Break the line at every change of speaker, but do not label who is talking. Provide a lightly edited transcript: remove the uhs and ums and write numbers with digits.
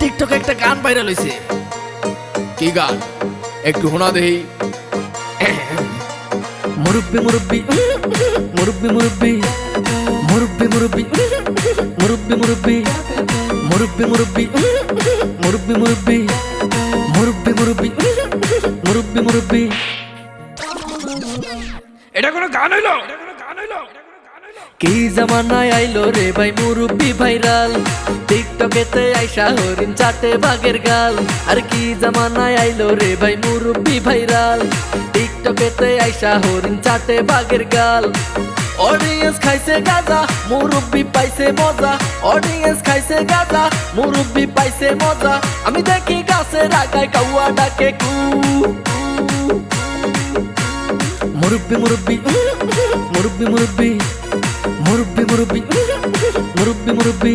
টিকটকে একটা গান ভাইরাল হইছে। কি গান একটু শোনা দেই। মুরব্বি মুরব্বি মুরব্বি মুরব্বি মুরব্বি মুরব্বি মুরব্বি মুরব্বি মুরব্বি মুরব্বি মুরব্বি মুরব্বি মুরব্বি মুরব্বি মুরব্বি মুরব্বি। এটা কোনো গান হইলো? কি জামানায় আইলো রে ভাই মুরব্বি ভাইরাল, টিকটকেতে আইসা হরিণ চাটে বাঘের গাল। আর কি জামানায় আইলো রে ভাই মুরব্বি ভাইরাল, টিকটকেতে আইসা হরিণ চাটে বাঘের গাল। অডিয়েন্স খাইছে গাঁজা, মুরব্বি পাইছে মজা। অডিয়েন্স খাইছে গাঁজা, মুরব্বি পাইছে মজা। আমি দেখি গাছের আগায় কাউয়া ডাকে কু। মুরব্বি মুরব্বি মুরব্বি মুরব্বি মুরব্বি মুরব্বি মুরব্বি মুরব্বি।